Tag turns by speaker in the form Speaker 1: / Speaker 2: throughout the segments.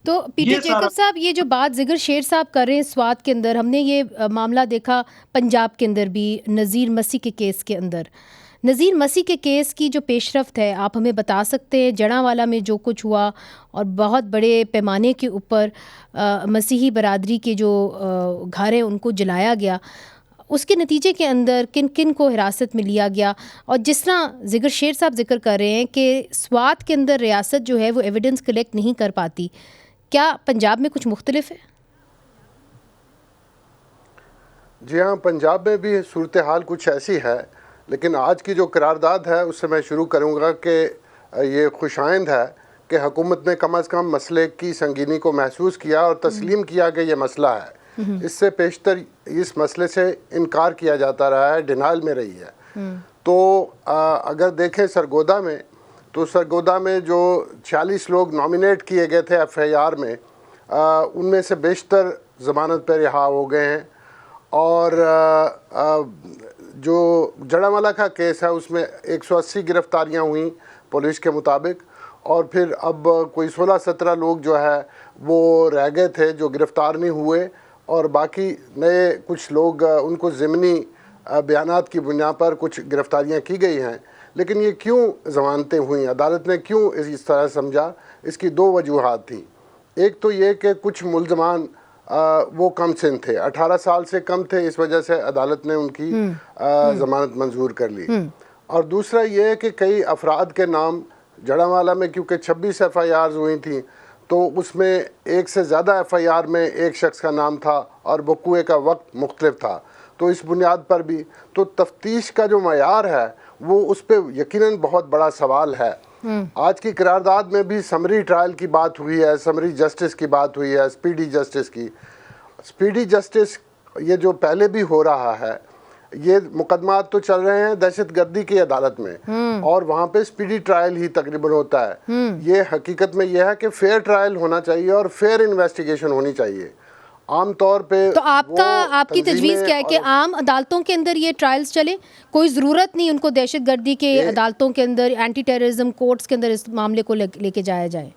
Speaker 1: تو پیٹر
Speaker 2: یہ سارا
Speaker 1: جیکب صاحب، یہ جو بات ذکر شیر صاحب کر رہے ہیں سوات کے اندر، ہم نے یہ معاملہ دیکھا پنجاب کے اندر بھی نذیر مسیح کے کیس کے اندر. نذیر مسیح کے کیس کی جو پیش رفت ہے آپ ہمیں بتا سکتے ہیں؟ جڑاں میں جو کچھ ہوا اور بہت بڑے پیمانے کے اوپر مسیحی برادری کے جو گھر ہیں ان کو جلایا گیا، اس کے نتیجے کے اندر کن کن کو حراست میں لیا گیا، اور جس طرح ذکر شیر صاحب ذکر کر رہے ہیں کہ سوات کے اندر ریاست جو ہے وہ ایویڈنس کلیکٹ نہیں کر پاتی، کیا پنجاب میں کچھ مختلف ہے؟
Speaker 3: جی ہاں، پنجاب میں بھی صورتحال کچھ ایسی ہے، لیکن آج کی جو قرارداد ہے اس سے میں شروع کروں گا کہ یہ خوش آئند ہے کہ حکومت نے کم از کم مسئلے کی سنگینی کو محسوس کیا اور تسلیم کیا کہ یہ مسئلہ ہے. اس سے پیشتر اس مسئلے سے انکار کیا جاتا رہا ہے، ڈینائل میں رہی ہے. تو اگر دیکھیں سرگودا میں، تو سرگودا میں جو 46 لوگ نامینیٹ کیے گئے تھے ایف آئی آر میں، ان میں سے بیشتر ضمانت پہ رہا ہو گئے ہیں. اور جو جڑامالہ کا کیس ہے اس میں 180 گرفتاریاں ہوئیں پولیس کے مطابق، اور پھر اب کوئی 16-17 لوگ جو ہے وہ رہ گئے تھے جو گرفتار نہیں ہوئے، اور باقی نئے کچھ لوگ ان کو ضمنی بیانات کی بنیاد پر کچھ گرفتاریاں کی گئی ہیں. لیکن یہ کیوں ضمانتیں ہوئیں، عدالت نے کیوں اس طرح سمجھا؟ اس کی 2 وجوہات تھیں. ایک تو یہ کہ کچھ ملزمان وہ کم سن تھے، 18 سال سے کم تھے، اس وجہ سے عدالت نے ان کی ضمانت منظور کر لی. اور دوسرا یہ کہ کئی افراد کے نام جڑامالہ میں، کیونکہ 26 ایف آئی آرز ہوئی تھیں، تو اس میں ایک سے زیادہ ایف آئی آر میں ایک شخص کا نام تھا اور وقوع کا وقت مختلف تھا. تو اس بنیاد پر بھی تو تفتیش کا جو معیار ہے وہ اس پہ یقیناً بہت بڑا سوال ہے. آج کی قرارداد میں بھی سمری ٹرائل کی بات ہوئی ہے، سمری جسٹس کی بات ہوئی ہے، اسپیڈی جسٹس کی. اسپیڈی جسٹس یہ جو پہلے بھی ہو رہا ہے، یہ مقدمات تو چل رہے ہیں دہشت گردی کی عدالت میں، اور وہاں پہ اسپیڈی ٹرائل ہی تقریباً ہوتا ہے. یہ حقیقت میں یہ ہے کہ فیئر ٹرائل ہونا چاہیے اور فیئر انویسٹیگیشن ہونی چاہیے. عام طور پہ
Speaker 1: تو آپ کی تجویز کیا ہے کہ عام عدالتوں کے اندر یہ ٹرائلز چلے؟ کوئی ضرورت نہیں ان کو دہشت گردی کے عدالتوں کے اندر، اینٹی ٹیررزم کورٹس کے اندر اس معاملے کو لے کے جایا جائے؟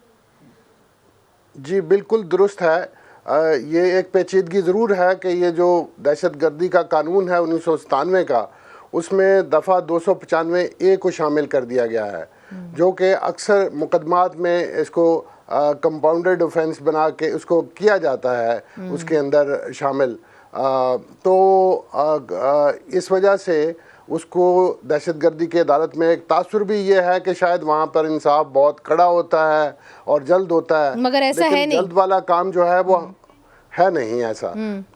Speaker 3: جی بالکل درست ہے. یہ ایک پیچیدگی ضرور ہے کہ یہ جو دہشت گردی کا قانون ہے 1997 کا، اس میں دفعہ 295A کو شامل کر دیا گیا ہے، جو کہ اکثر مقدمات میں اس کو کمپاؤنڈڈ اوفینس بنا کے اس کو کیا جاتا ہے اس کے اندر شامل. تو اس وجہ سے اس کو دہشت گردی کی عدالت میں ایک تاثر بھی یہ ہے کہ شاید وہاں پر انصاف بہت کڑا ہوتا ہے اور جلد ہوتا ہے،
Speaker 1: مگر ایسا ہے
Speaker 3: لیکن
Speaker 1: نہیں.
Speaker 3: جلد والا کام جو ہے وہ ہے نہیں ایسا.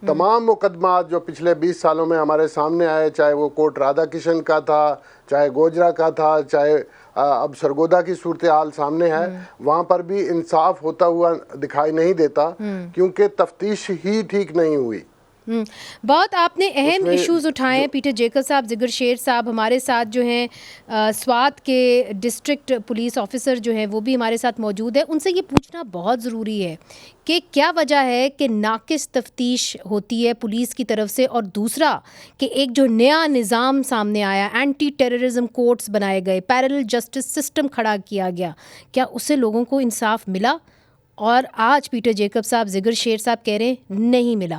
Speaker 3: تمام مقدمات جو پچھلے 20 سالوں میں ہمارے سامنے آئے، چاہے وہ کوٹ رادھا کرشن کا تھا، چاہے گوجرا کا تھا، چاہے اب سرگودا کی صورتحال سامنے ہے، وہاں پر بھی انصاف ہوتا ہوا دکھائی نہیں دیتا، کیونکہ تفتیش ہی ٹھیک نہیں ہوئی.
Speaker 1: بہت آپ نے اہم ایشوز اٹھائے ہیں پیٹر جیکب صاحب. ذکر شیر صاحب ہمارے ساتھ جو ہیں سوات کے ڈسٹرکٹ پولیس آفیسر جو ہیں وہ بھی ہمارے ساتھ موجود ہیں. ان سے یہ پوچھنا بہت ضروری ہے کہ کیا وجہ ہے کہ ناقص تفتیش ہوتی ہے پولیس کی طرف سے، اور دوسرا کہ ایک جو نیا نظام سامنے آیا، اینٹی ٹیررزم کورٹس بنائے گئے، پیرلل جسٹس سسٹم کھڑا کیا گیا، کیا اس سے لوگوں کو انصاف ملا؟ اور آج پیٹر جیکب صاحب، ذکر شیر صاحب کہہ رہے ہیں نہیں ملا.